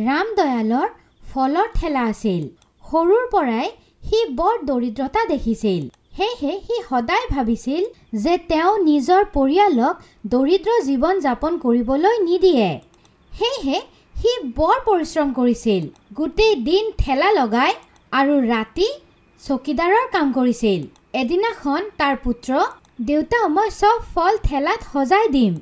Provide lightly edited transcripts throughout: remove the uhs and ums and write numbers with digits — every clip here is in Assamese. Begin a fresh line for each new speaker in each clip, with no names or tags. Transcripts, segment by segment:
ৰামদয়ালৰ ফলৰ ঠেলা আছিল। সৰুৰ পৰাই সি বৰ দৰিদ্ৰতা দেখিছিল। সেয়েহে সি সদায় ভাবিছিল যে তেওঁ নিজৰ পৰিয়ালক দৰিদ্ৰ জীৱন যাপন কৰিবলৈ নিদিয়ে। সেয়েহে সি বৰ পৰিশ্ৰম কৰিছিল। গোটেই দিন ঠেলা লগাই আৰু ৰাতি চকীদাৰৰ কাম কৰিছিল। এদিনাখন তাৰ পুত্ৰ, দেউতা মই চব ফল ঠেলাত সজাই দিম,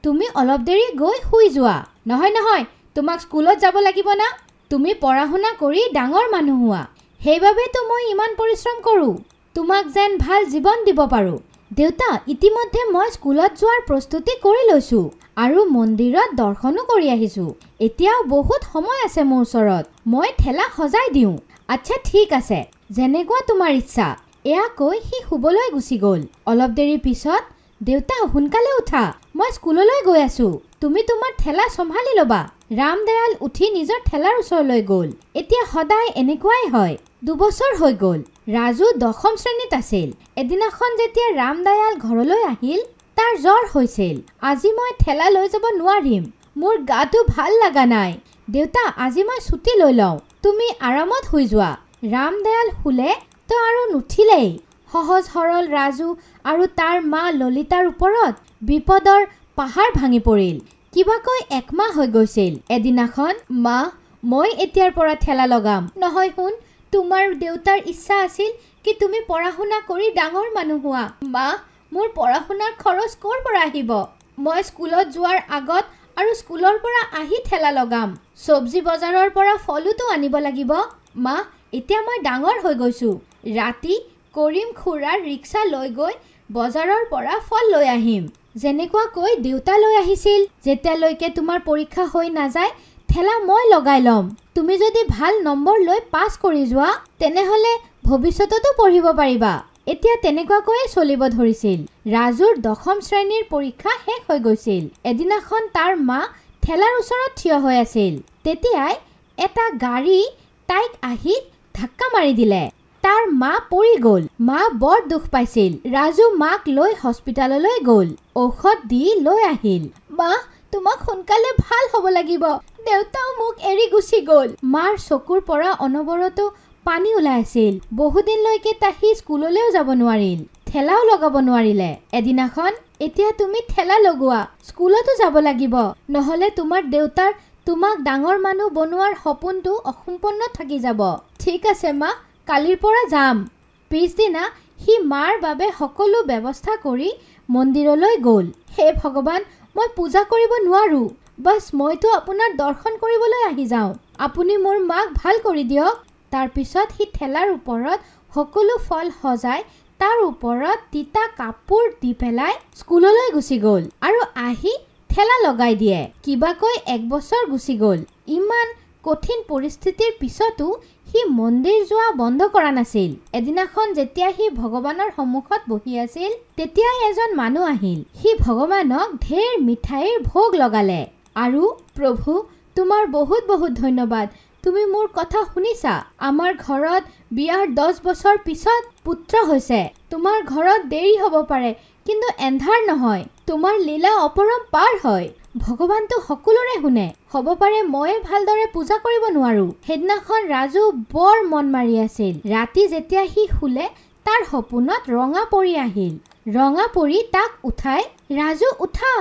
তুমি অলপ দেৰি গৈ শুই যোৱা। নহয়, তোমাক স্কুলত যাব লাগিব না, তুমি পঢ়া শুনা কৰি ডাঙৰ মানুহ হোৱা, সেইবাবেতো মই ইমান পৰিশ্ৰম কৰোঁ, তোমাক যেন ভাল জীৱন দিব পাৰোঁ। দেউতা, ইতিমধ্যে মই স্কুলত যোৱাৰ প্ৰস্তুতি কৰি লৈছোঁ আৰু মন্দিৰত দৰ্শনো কৰি আহিছোঁ। এতিয়াও বহুত সময় আছে মোৰ ওচৰত, মই ঠেলা সজাই দিওঁ। আচ্ছা ঠিক আছে, যেনেকুৱা তোমাৰ ইচ্ছা। এয়া কৈ সি শুবলৈ গুচি গ'ল। অলপ দেৰি পিছত, দেউতা সোনকালে উঠা, মই স্কুললৈ গৈ আছোঁ, তুমি তোমাৰ ঠেলা চম্ভালি ল'বা। ৰামদয়াল উঠি নিজৰ ঠেলাৰ ওচৰলৈ গ'ল। এতিয়া সদায় এনেকুৱাই হয়। 2 বছৰ হৈ গ'ল। ৰাজু 10ম শ্ৰেণীত আছিল। এদিনাখন যেতিয়া ৰামদয়াল ঘৰলৈ আহিল, তাৰ জ্বৰ হৈছিল। আজি মই ঠেলা লৈ যাব নোৱাৰিম, মোৰ গাটো ভাল লগা নাই। দেউতা, আজি মই ছুটি লৈ লওঁ, তুমি আৰামত শুই যোৱা। ৰামদয়াল শুলে তো আৰু নুঠিলেই। সহজ সৰল ৰাজু আৰু তাৰ মা ললিতাৰ ওপৰত বিপদৰ পাহাৰ ভাঙি পৰিল। কিবাকৈ 1 মাহ হৈ গৈছিল। এদিনাখন, মা, মই এতিয়াৰ পৰা ঠেলা লগাম। নহয় শুন, তোমাৰ দেউতাৰ ইচ্ছা আছিল কি তুমি পঢ়া শুনা কৰি ডাঙৰ মানুহ হোৱা। মা, মোৰ পঢ়া শুনাৰ খৰচ ক'ৰ পৰা আহিব? মই স্কুলত যোৱাৰ আগত আৰু স্কুলৰ পৰা আহি ঠেলা লগাম। চব্জি বজাৰৰ পৰা ফলোতো আনিব লাগিব। মা, এতিয়া মই ডাঙৰ হৈ গৈছোঁ। ৰাতি কৰিম খুৰাৰ ৰিক্সা লৈ গৈ বজাৰৰ পৰা ফল লৈ আহিম, যেনেকুৱাকৈ দেউতা লৈ আহিছিল। যেতিয়ালৈকে তোমাৰ পৰীক্ষা হৈ নাযায়, ঠেলা মই লগাই ল'ম। তুমি যদি ভাল নম্বৰ লৈ পাছ কৰি যোৱা, তেনেহ'লে ভৱিষ্যততো পঢ়িব পাৰিবা। এতিয়া তেনেকুৱাকৈয়ে চলিব ধৰিছিল। ৰাজুৰ 10ম শ্ৰেণীৰ পৰীক্ষা শেষ হৈ গৈছিল। এদিনাখন তাৰ মা ঠেলাৰ ওচৰত থিয় হৈ আছিল। তেতিয়াই এটা গাড়ী তাইক আহি ধাক্কা মাৰি দিলে। তাৰ মা পৰি গ'ল। মা বৰ দুখ পাইছিল। ৰাজু মাক লৈ হস্পিতাললৈ গ'ল, ঔষধ দি লৈ আহিল। মা, তোমাক সোনকালে ভাল হ'ব লাগিব, দেউতাও মোক এৰি গুচি গ'ল। মাৰ চকুৰ পৰা অনবৰতো পানী ওলাই আছিল। বহুদিনলৈকে তাই স্কুললৈও যাব নোৱাৰিল, ঠেলাও লগাব নোৱাৰিলে। এদিনাখন, এতিয়া তুমি ঠেলা লগোৱা, স্কুলতো যাব লাগিব, নহ'লে তোমাৰ দেউতাৰ তোমাক ডাঙৰ মানুহ বনোৱাৰ সপোনটো অসম্পূৰ্ণ থাকি যাব। ঠিক আছে মা, কালিৰ পৰা যাম। পিছদিনা সি মাৰ বাবে সকলো ব্যৱস্থা কৰি মন্দিৰলৈ গ'ল। হে ভগৱান, মই পূজা কৰিব নোৱাৰোঁ, বাছ মইতো আপোনাৰ দৰ্শন কৰিবলৈ আহি যাওঁ, আপুনি মোৰ মাক ভাল কৰি দিয়ক। তাৰপিছত সি ঠেলাৰ ওপৰত সকলো ফল সজাই তাৰ ওপৰত তিতা কাপোৰ দি পেলাই স্কুললৈ গুচি গ'ল আৰু আহি ঠেলা লগাই দিয়ে। কিবাকৈ 1 বছৰ গুচি গ'ল। ইমান কঠিন পৰিস্থিতিৰ পিছতো সি মন্দিৰ যোৱা বন্ধ কৰা নাছিল। এদিনাখন যেতিয়া সি ভগৱানৰ সন্মুখত বহি আছিল, তেতিয়াই এজন মানুহ আহিল। সি ভগৱানক ঢেৰ মিঠাইৰ ভোগ লগালে আৰু, প্ৰভু, তোমাৰ বহুত বহুত ধন্যবাদ, তুমি মোৰ কথা শুনিছা। আমাৰ ঘৰত বিয়াৰ 10 বছৰ পিছত পুত্ৰ হৈছে। তোমাৰ ঘৰত দেৰি হ'ব পাৰে, কিন্তু এন্ধাৰ নহয়। তোমাৰ লীলা অপৰম্পাৰ হয়। ভগৱানটো সকলোৰে শুনে। হ'ব পাৰে ময়ে ভালদৰে পূজা কৰিব নোৱাৰোঁ। সেইদিনাখন ৰাজু বৰ মন মাৰি আছিল। ৰাতি যেতিয়া সি শুলে, তাৰ সপোনত ৰঙা পৰী আহিল। ৰঙা পৰী তাক উঠাই, ৰাজু উঠা।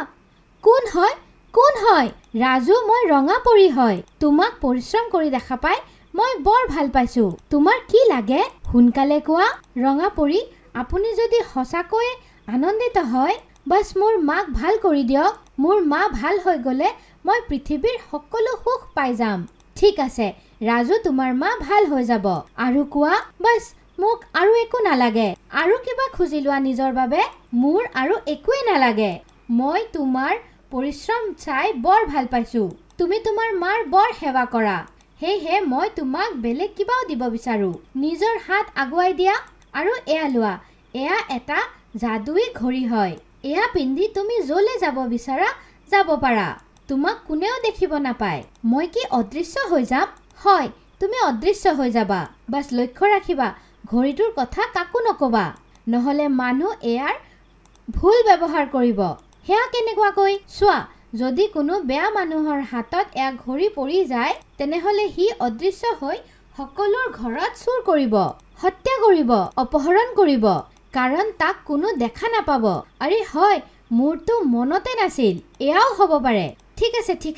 কোন হয়? কোন হয়? ৰাজু, মই ৰঙা পৰী হয়। তোমাক পৰিশ্ৰম কৰি দেখা পাই মই বৰ ভাল পাইছোঁ। তোমাৰ কি লাগে? সোনকালে কোৱা। ৰঙা পৰী, আপুনি যদি সঁচাকৈয়ে আনন্দিত হয়, বাছ মোৰ মাক ভাল কৰি দিয়ক। মোৰ মা ভাল হৈ গ'লে মই পৃথিৱীৰ সকলো সুখ পাই যাম। ঠিক আছে ৰাজু, তোমাৰ মা ভাল হৈ যাব। আৰু কোৱা, বাছ মোক আৰু একো নালাগে। আৰু কিবা খুজি লোৱা নিজৰ বাবে। মোৰ আৰু একোৱে নালাগে। মই তোমাৰ পৰিশ্ৰম চাই বৰ ভাল পাইছোঁ। তুমি তোমাৰ মাৰ বৰ সেৱা কৰা, সেয়েহে মই তোমাক বেলেগ কিবাও দিব বিচাৰোঁ। নিজৰ হাত আগুৱাই দিয়া আৰু এয়া লোৱা। এয়া এটা যাদুই ঘড়ী হয়। এয়া পিন্ধি তুমি য'লে যাব বিচাৰা যাব পাৰা। তোমাক কোনেও দেখিব নাপায়। মই কি অদৃশ্য হৈ যাম? হয়, তুমি অদৃশ্য হৈ যাবা। বাছ লক্ষ্য ৰাখিবা, ঘড়ীটোৰ কথা কাকো নকবা, নহ'লে মানুহ এয়াৰ ভুল ব্যৱহাৰ কৰিব। সেয়া কেনেকুৱাকৈ? চোৱা, যদি কোনো বেয়া মানুহৰ হাতত এক ঘড়ী পৰি যায় তেনেহলে সি অদৃশ্য হৈ সকলোৰ ঘৰত চুৰ কৰিব, হত্যা কৰিব, অপহৰণ কৰিব, কাৰণ তাক কোনো দেখা নাপাব। আৰে হয়, মোৰতো মনতে নাছিল, এয়াও হ'ব পাৰে। ঠিক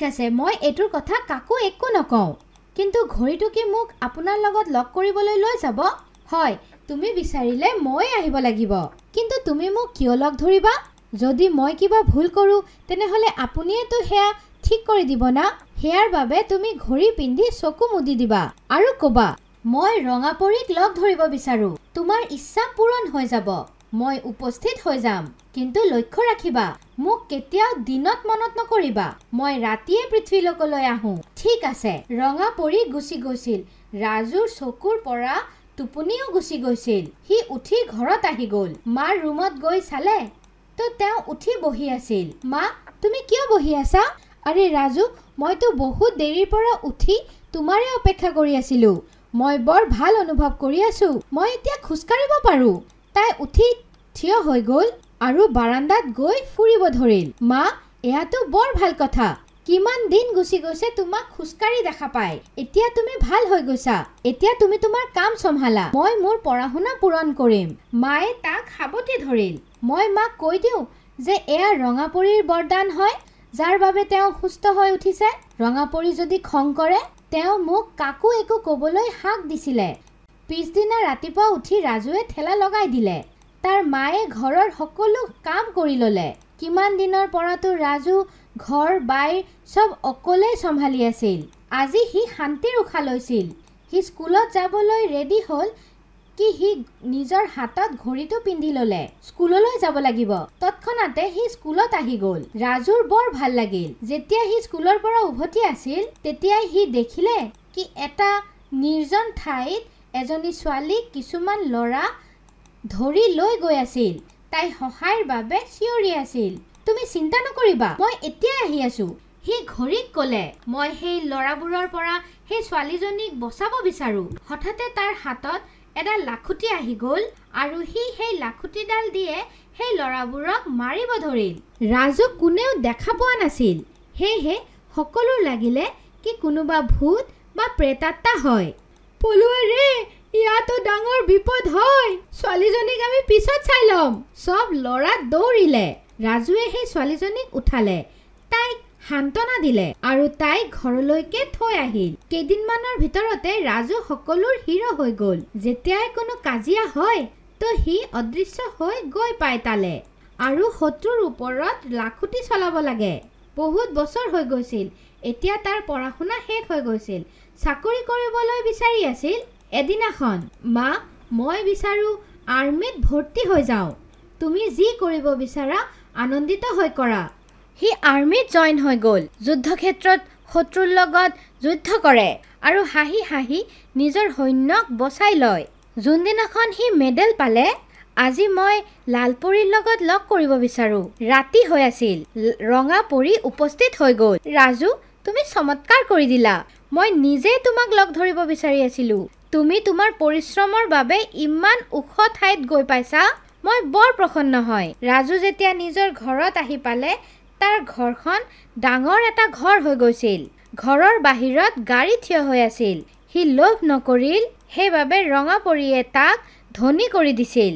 আছে, মই এইটোৰ কথা কাকো একো নকওঁ, কিন্তু ঘড়ীটো কি মোক আপোনাৰ লগত লগ কৰিবলৈ লৈ যাব? হয়, তুমি বিচাৰিলে মই আহিব লাগিব। কিন্তু তুমি মোক কিয় লগ ধৰিবা? যদি মই কিবা ভুল কৰোঁ তেনেহলে আপুনিয়েতো সেয়া ঠিক কৰি দিব না। সেয়াৰ বাবে তুমি ঘড়ী পিন্ধি চকু মুদি দিবা আৰু ক'বা, মই ৰঙা পৰীক লগ ধৰিব বিচাৰো। তোমাৰ ইচ্ছা পূৰণ হৈ যাব, মই উপস্থিত হৈ যাম। কিন্তু লক্ষ্য ৰাখিবা, মোক কেতিয়াও দিনত মনত নকৰিবা, মই ৰাতিয়ে পৃথিৱীলৈ আহোঁ। ঠিক আছে। ৰঙা পৰী গুচি গৈছিল। ৰাজুৰ চকুৰ পৰা টোপনিও গুচি গৈছিল। সি উঠি ঘৰত আহি গ'ল। মাৰ ৰুমত গৈ চালে তো তেওঁ উঠি বহি আছিল। মা, তুমি কিয় বহি আছা? আৰে ৰাজু, মইতো বহুত দেৰিৰ পৰা উঠি তোমাৰে অপেক্ষা কৰি আছিলো। মই বৰ ভাল অনুভৱ কৰি আছো, মই এতিয়া খোজকাঢ়িব পাৰো। তাই উঠি থিয় হৈ গ'ল আৰু বাৰান্দাত গৈ ফুৰিব ধৰিল। মা, এয়াতো বৰ ভাল কথা। কিমান দিন গুচি গৈছে তোমাক খোজকাঢ়ি দেখা পাই। এতিয়া তুমি ভাল হৈ গৈছা। এতিয়া তুমি তোমাৰ কাম চম্ভালা, মই মোৰ পঢ়া-শুনা পূৰণ কৰিম। মায়ে তাক সাবতি ধৰিল। মই মাক কৈ দিওঁ যে এয়া ৰঙা পৰীৰ বৰদান হয়, যাৰ বাবে তেওঁ সুস্থ হৈ উঠিছে। ৰঙা পৰী যদি খং কৰে, তেওঁ মোক কাকো একো ক'বলৈ হাক দিছিলে। পিছদিনা ৰাতিপুৱা উঠি ৰাজুৱে ঠেলা লগাই দিলে। তাৰ মায়ে ঘৰৰ সকলো কাম কৰি ল'লে। কিমান দিনৰ পৰাতো ৰাজু ঘৰ বাইৰ চব অকলেই চম্ভালি আছিল। আজি সি শান্তিৰ উশাহ লৈছিল। সি স্কুলত যাবলৈ ৰেডি হ'ল কি সি নিজৰ হাতত ঘড়ীটো পিন্ধি ল'লে। স্কুললৈ যাব লাগিব। তৎক্ষণাতে সি স্কুলত আহি গ'ল। ৰাজুৰ বৰ ভাল লাগিল। যেতিয়া সি স্কুলৰ পৰা উভতি আছিল তেতিয়াই সি দেখিলে কি এটা নিৰ্জন ঠাইত এজনী ছোৱালীক কিছুমান ল'ৰা ধৰি লৈ গৈ আছিল। তাই সহায়ৰ বাবে চিঞৰি আছিল। তুমি চিন্তা নকৰিবা, মই এতিয়াই আহি আছো। সি ঘড়ীক ক'লে, মই সেই ল'ৰাবোৰৰ পৰা সেই ছোৱালীজনীক বচাব বিচাৰো। হঠাতে তাৰ হাতত এডাল লাখুটি আহি গ'ল আৰু সি সেই লাখুটিডাল দিয়ে সেই ল'ৰাবোৰক মাৰিব ধৰিল। ৰাজুক কোনেও দেখা পোৱা নাছিল। সেয়েহে সকলো লাগিলে কি কোনোবা ভূত বা প্ৰেতাত্মা হয়। পলুৱাই ৰে, ইয়াতো ডাঙৰ বিপদ হয়। ছোৱালীজনীক আমি পিছত চাই ল'ম। চব ল'ৰা দৌৰিলে। ৰাজুৱে সেই ছোৱালীজনীক উঠালে, তাইক সান্তনা দিলে আৰু তাইক ঘৰলৈকে থৈ আহিল। কেইদিনমানৰ ভিতৰতে ৰাজু সকলোৰ হিৰো হৈ গ'ল। যেতিয়াই কোনো কাজিয়া হয় তো সি অদৃশ্য হৈ গৈ পায় তালে আৰু শত্ৰুৰ ওপৰত লাখুটি চলাব লাগে। বহুত বছৰ হৈ গৈছিল। এতিয়া তাৰ পঢ়া-শুনা শেষ হৈ গৈছিল। চাকৰি কৰিবলৈ বিচাৰি আছিল। এদিনাখন, মা, মই বিচাৰো আৰ্মিত ভৰ্তি হৈ যাওঁ। তুমি যি কৰিব বিচাৰা আনন্দিত হৈ কৰা। সি আৰ্মিত জইন হৈ গ'ল। যুদ্ধক্ষেত্ৰত শত্ৰুৰ লগত যুদ্ধ কৰে আৰু হাঁহি হাঁহি নিজৰ সৈন্যক বচাই লয়। যোনদিনাখন সি মেডেল পালে, আজি মই লালপৰীৰ লগত লগ কৰিব বিচাৰো। ৰাতি হৈ আছিল। ৰঙা পৰী উপস্থিত হৈ গ'ল। ৰাজু, তুমি চমৎকাৰ কৰি দিলা। মই নিজেই তোমাক লগ ধৰিব বিচাৰি আছিলো। তুমি তোমাৰ পৰিশ্ৰমৰ বাবে ইমান ওখ ঠাইত গৈ পাইছা, মই বৰ প্ৰসন্ন হয়। ৰাজু যেতিয়া নিজৰ ঘৰত আহি পালে, তাৰ ঘৰখন ডাঙৰ এটা ঘৰ হৈ গৈছিল। ঘৰৰ বাহিৰত গাড়ী থিয় হৈ আছিল। সি লোভ নকৰিল, সেইবাবে ৰঙা পৰীয়ে তাক ধনী কৰি দিছিল।